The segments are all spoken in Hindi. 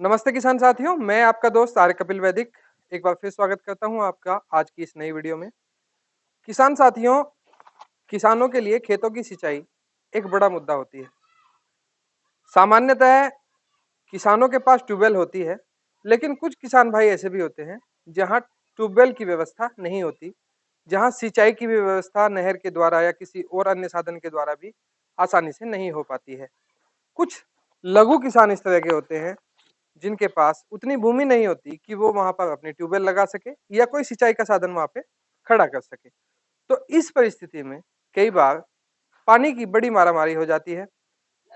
नमस्ते किसान साथियों, मैं आपका दोस्त आर्य कपिल वैदिक एक बार फिर स्वागत करता हूं आपका आज की इस नई वीडियो में। किसान साथियों, किसानों के लिए खेतों की सिंचाई एक बड़ा मुद्दा होती है। सामान्यतः किसानों के पास ट्यूबवेल होती है, लेकिन कुछ किसान भाई ऐसे भी होते हैं जहां ट्यूबवेल की व्यवस्था नहीं होती, जहां सिंचाई की भी व्यवस्था नहर के द्वारा या किसी और अन्य साधन के द्वारा भी आसानी से नहीं हो पाती है। कुछ लघु किसान इस तरह के होते हैं जिनके पास उतनी भूमि नहीं होती कि वो वहां पर अपनी ट्यूबवेल लगा सके या कोई सिंचाई का साधन वहां पे खड़ा कर सके। तो इस परिस्थिति में कई बार पानी की बड़ी मारामारी हो जाती है।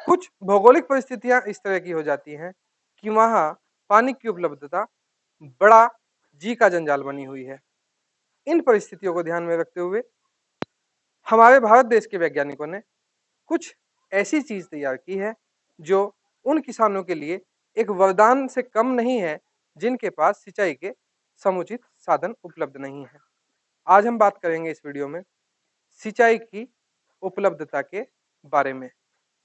कुछ भौगोलिक परिस्थितियां इस तरह की हो जाती हैं कि वहां पानी की उपलब्धता बड़ा जी का जंजाल बनी हुई है। इन परिस्थितियों को ध्यान में रखते हुए हमारे भारत देश के वैज्ञानिकों ने कुछ ऐसी चीज तैयार की है जो उन किसानों के लिए एक वरदान से कम नहीं है जिनके पास सिंचाई के समुचित साधन उपलब्ध नहीं है। आज हम बात करेंगे इस वीडियो में सिंचाई की उपलब्धता के बारे में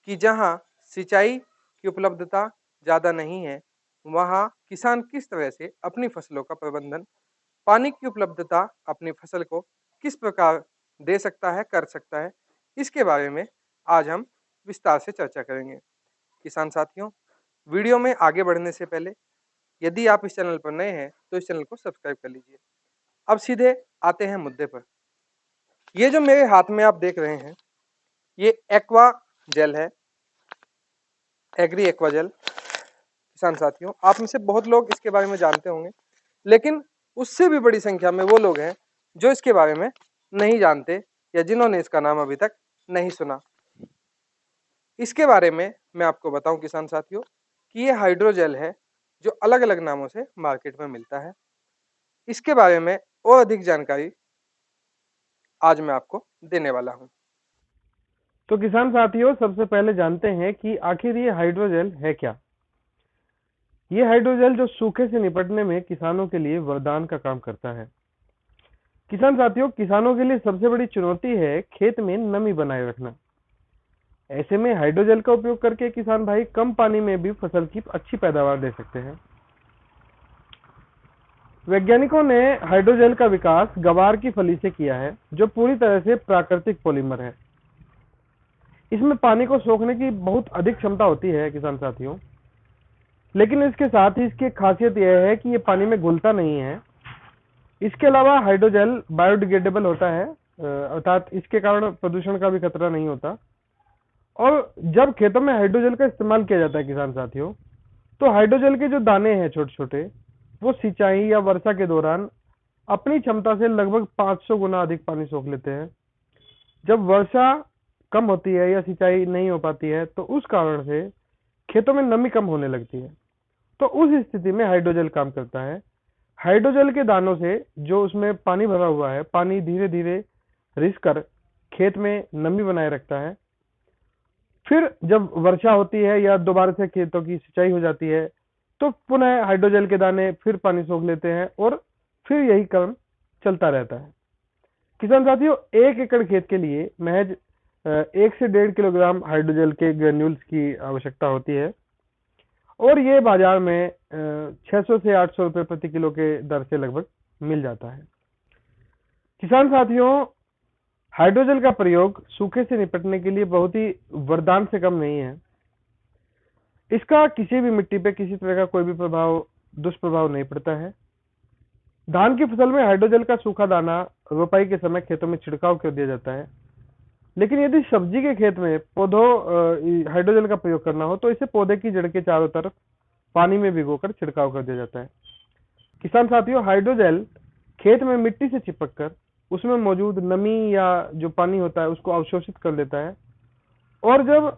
कि जहां सिंचाई की उपलब्धता ज़्यादा नहीं है, वहां किसान किस तरह से अपनी फसलों का प्रबंधन, पानी की उपलब्धता अपनी फसल को किस प्रकार दे सकता है, कर सकता है, इसके बारे में आज हम विस्तार से चर्चा करेंगे। किसान साथियों, वीडियो में आगे बढ़ने से पहले यदि आप इस चैनल पर नए हैं तो इस चैनल को सब्सक्राइब कर लीजिए। अब सीधे आते हैं मुद्दे पर। ये जो मेरे हाथ में आप देख रहे हैं, ये एक्वा जेल है, एग्री एक्वा जेल। किसान साथियों, आप में से बहुत लोग इसके बारे में जानते होंगे, लेकिन उससे भी बड़ी संख्या में वो लोग हैं जो इसके बारे में नहीं जानते या जिन्होंने इसका नाम अभी तक नहीं सुना। इसके बारे में मैं आपको बताऊं किसान साथियों कि ये हाइड्रोजेल है जो अलग अलग नामों से मार्केट में मिलता है। इसके बारे में और अधिक जानकारी आज मैं आपको देने वाला हूं। तो किसान साथियों, सबसे पहले जानते हैं कि आखिर ये हाइड्रोजेल है क्या। ये हाइड्रोजेल जो सूखे से निपटने में किसानों के लिए वरदान का काम करता है। किसान साथियों, किसानों के लिए सबसे बड़ी चुनौती है खेत में नमी बनाए रखना। ऐसे में हाइड्रोजेल का उपयोग करके किसान भाई कम पानी में भी फसल की अच्छी पैदावार दे सकते हैं। वैज्ञानिकों ने हाइड्रोजेल का विकास गवार की फली से किया है, जो पूरी तरह से प्राकृतिक पॉलीमर है। इसमें पानी को सोखने की बहुत अधिक क्षमता होती है किसान साथियों, लेकिन इसके साथ ही इसकी खासियत यह है कि ये पानी में घुलता नहीं है। इसके अलावा हाइड्रोजेल बायोडिग्रेडेबल होता है, अर्थात इसके कारण प्रदूषण का भी खतरा नहीं होता। और जब खेतों में हाइड्रोजेल का इस्तेमाल किया जाता है किसान साथियों, तो हाइड्रोजेल के जो दाने हैं छोटे छोटे, वो सिंचाई या वर्षा के दौरान अपनी क्षमता से लगभग 500 गुना अधिक पानी सोख लेते हैं। जब वर्षा कम होती है या सिंचाई नहीं हो पाती है, तो उस कारण से खेतों में नमी कम होने लगती है। तो उस स्थिति में हाइड्रोजेल काम करता है। हाइड्रोजेल के दानों से जो उसमें पानी भरा हुआ है, पानी धीरे धीरे रिस कर खेत में नमी बनाए रखता है। फिर जब वर्षा होती है या दोबारा से खेतों की सिंचाई हो जाती है, तो पुनः हाइड्रोजेल के दाने फिर पानी सोख लेते हैं और फिर यही क्रम चलता रहता है। किसान साथियों, 1 एकड़ खेत के लिए महज 1 से 1.5 किलोग्राम हाइड्रोजेल के ग्रेन्यूल्स की आवश्यकता होती है, और ये बाजार में 600 से 800 रुपए प्रति किलो के दर से लगभग मिल जाता है। किसान साथियों, हाइड्रोजेल का प्रयोग सूखे से निपटने के लिए बहुत ही वरदान से कम नहीं है। इसका किसी भी मिट्टी पे किसी तरह का कोई भी दुष्प्रभाव नहीं पड़ता है। धान की फसल में हाइड्रोजेल का सूखा दाना रोपाई के समय खेतों में छिड़काव कर दिया जाता है, लेकिन यदि सब्जी के खेत में पौधों हाइड्रोजेल का प्रयोग करना हो, तो इसे पौधे की जड़ के चारों तरफ पानी में भिगोकर छिड़काव कर दिया जाता है। किसान साथियों, हाइड्रोजेल खेत में मिट्टी से चिपक कर उसमें मौजूद नमी या जो पानी होता है उसको अवशोषित कर लेता है, और जब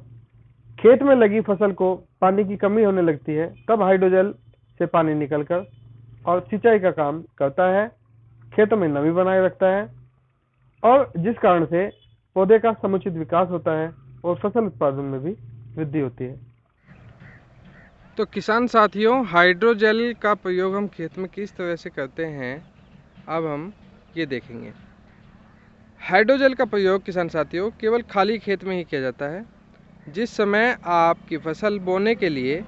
खेत में लगी फसल को पानी की कमी होने लगती है, तब हाइड्रोजेल से पानी निकलकर और सिंचाई का काम करता है, खेतों में नमी बनाए रखता है, और जिस कारण से पौधे का समुचित विकास होता है और फसल उत्पादन में भी वृद्धि होती है। तो किसान साथियों, हाइड्रोजेल का प्रयोग हम खेत में किस तरह से करते हैं, अब हम ये देखेंगे। हाइड्रोजेल का प्रयोग किसान साथियों केवल खाली खेत में ही किया जाता है। जिस समय आपकी फसल बोने के लिए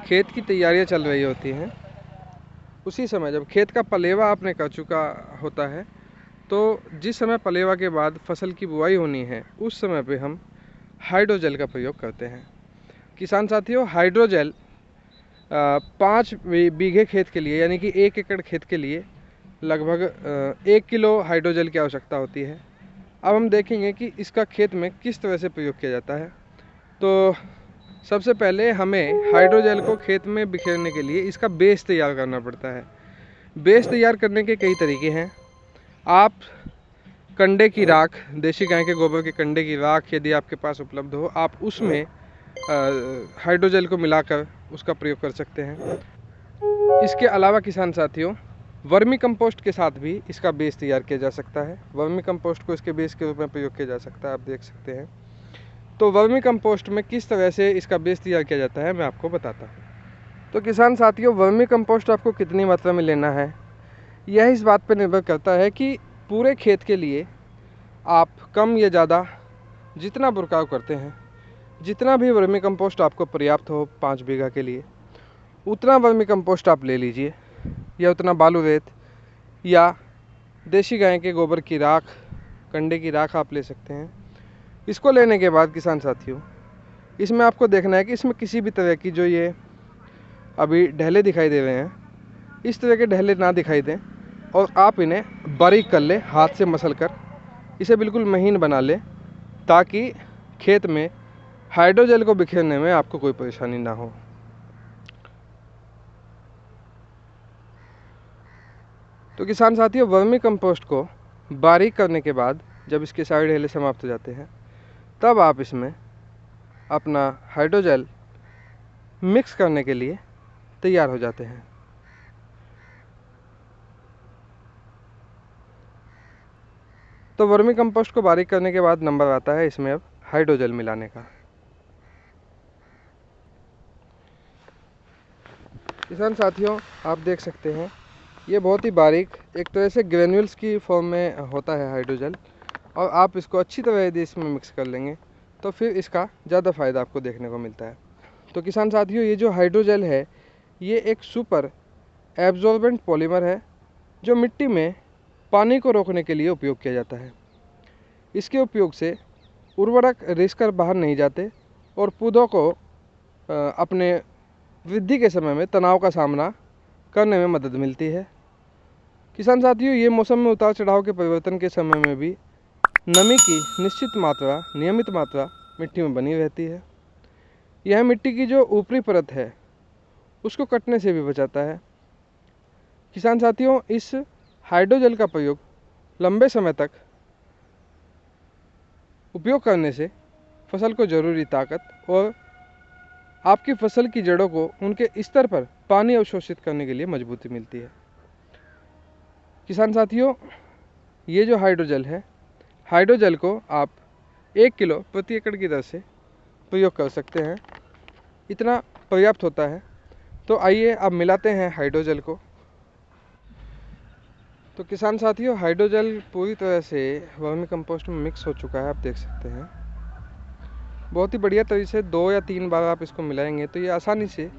खेत की तैयारियां चल रही होती हैं, उसी समय जब खेत का पलेवा आपने कर चुका होता है, तो जिस समय पलेवा के बाद फसल की बुआई होनी है, उस समय पे हम हाइड्रोजेल का प्रयोग करते हैं। किसान साथियों, हाइड्रोजेल 5 बीघे खेत के लिए यानी कि 1 एकड़ खेत के लिए लगभग 1 किलो हाइड्रोजेल की आवश्यकता होती है। अब हम देखेंगे कि इसका खेत में किस तरह से प्रयोग किया जाता है। तो सबसे पहले हमें हाइड्रोजेल को खेत में बिखेरने के लिए इसका बेस तैयार करना पड़ता है। बेस तैयार करने के कई तरीके हैं। आप कंडे की राख, देसी गाय के गोबर के कंडे की राख यदि आपके पास उपलब्ध हो, आप उसमें हाइड्रोजेल को मिलाकर उसका प्रयोग कर सकते हैं। इसके अलावा किसान साथियों, वर्मी कंपोस्ट के साथ भी इसका बेस तैयार किया जा सकता है। वर्मी कंपोस्ट को इसके बेस के रूप में प्रयोग किया जा सकता है, आप देख सकते हैं। तो वर्मी कंपोस्ट में किस तरह से इसका बेस तैयार किया जाता है, मैं आपको बताता हूँ। तो किसान साथियों, वर्मी कंपोस्ट आपको कितनी मात्रा में लेना है, यह इस बात पर निर्भर करता है कि पूरे खेत के लिए आप कम या ज़्यादा जितना बुरकाव करते हैं, जितना भी वर्मी कंपोस्ट आपको पर्याप्त हो 5 बीघा के लिए, उतना वर्मी कंपोस्ट आप ले लीजिए, या उतना बालू रेत या देसी गाय के गोबर की राख, कंडे की राख आप ले सकते हैं। इसको लेने के बाद किसान साथियों, इसमें आपको देखना है कि इसमें किसी भी तरह की जो ये अभी ढेले दिखाई दे रहे हैं, इस तरह के ढेले ना दिखाई दें, और आप इन्हें बारीक कर लें, हाथ से मसल कर इसे बिल्कुल महीन बना लें, ताकि खेत में हाइड्रोजेल को बिखेरने में आपको कोई परेशानी ना हो। तो किसान साथियों, वर्मी कंपोस्ट को बारीक करने के बाद जब इसके सारे ढेले समाप्त हो जाते हैं, तब आप इसमें अपना हाइड्रोजेल मिक्स करने के लिए तैयार हो जाते हैं। तो वर्मी कंपोस्ट को बारीक करने के बाद नंबर आता है इसमें अब हाइड्रोजेल मिलाने का। किसान साथियों, आप देख सकते हैं ये बहुत ही बारीक एक तरह से ग्रेन्यूल्स की फॉर्म में होता है हाइड्रोजेल, और आप इसको अच्छी तरह यदि इसमें मिक्स कर लेंगे तो फिर इसका ज़्यादा फ़ायदा आपको देखने को मिलता है। तो किसान साथियों, ये जो हाइड्रोजेल है, ये एक सुपर एब्जॉर्बेंट पॉलीमर है जो मिट्टी में पानी को रोकने के लिए उपयोग किया जाता है। इसके उपयोग से उर्वरक रिसकर बाहर नहीं जाते और पौधों को अपने वृद्धि के समय में तनाव का सामना करने में मदद मिलती है। किसान साथियों, ये मौसम में उतार चढ़ाव के परिवर्तन के समय में भी नमी की निश्चित मात्रा, नियमित मात्रा मिट्टी में बनी रहती है। यह मिट्टी की जो ऊपरी परत है उसको कटने से भी बचाता है। किसान साथियों, इस हाइड्रोजेल का प्रयोग लंबे समय तक उपयोग करने से फसल को ज़रूरी ताकत और आपकी फसल की जड़ों को उनके स्तर पर पानी अवशोषित करने के लिए मजबूती मिलती है। किसान साथियों, ये जो हाइड्रोजेल है, हाइड्रोजेल को आप 1 किलो प्रति एकड़ की दर से प्रयोग कर सकते हैं, इतना पर्याप्त होता है। तो आइए अब मिलाते हैं हाइड्रोजेल को। तो किसान साथियों, हाइड्रोजेल पूरी तरह से वर्मी कंपोस्ट में मिक्स हो चुका है, आप देख सकते हैं। बहुत ही बढ़िया तरीके से 2 या 3 बार आप इसको मिलाएंगे तो ये आसानी से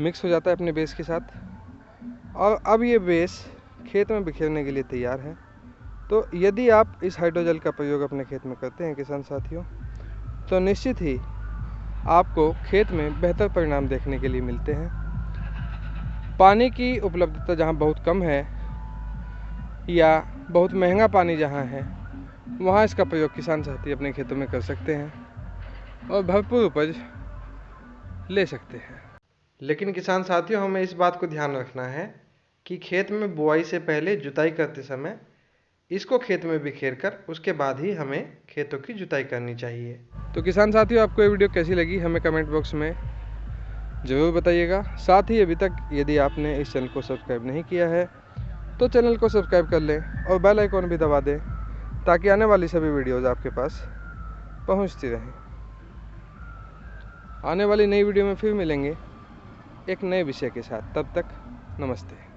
मिक्स हो जाता है अपने बेस के साथ, और अब ये बेस खेत में बिखेरने के लिए तैयार है। तो यदि आप इस हाइड्रोजेल का प्रयोग अपने खेत में करते हैं किसान साथियों, तो निश्चित ही आपको खेत में बेहतर परिणाम देखने के लिए मिलते हैं। पानी की उपलब्धता जहाँ बहुत कम है या बहुत महंगा पानी जहाँ है, वहाँ इसका प्रयोग किसान साथी अपने खेतों में कर सकते हैं और भरपूर उपज ले सकते हैं। लेकिन किसान साथियों, हमें इस बात को ध्यान रखना है कि खेत में बुआई से पहले जुताई करते समय इसको खेत में बिखेर कर उसके बाद ही हमें खेतों की जुताई करनी चाहिए। तो किसान साथियों, आपको ये वीडियो कैसी लगी हमें कमेंट बॉक्स में ज़रूर बताइएगा। साथ ही अभी तक यदि आपने इस चैनल को सब्सक्राइब नहीं किया है तो चैनल को सब्सक्राइब कर लें और बेल आइकॉन भी दबा दें, ताकि आने वाली सभी वीडियोज़ आपके पास पहुंचती रहें। आने वाली नई वीडियो में फिर मिलेंगे एक नए विषय के साथ। तब तक नमस्ते।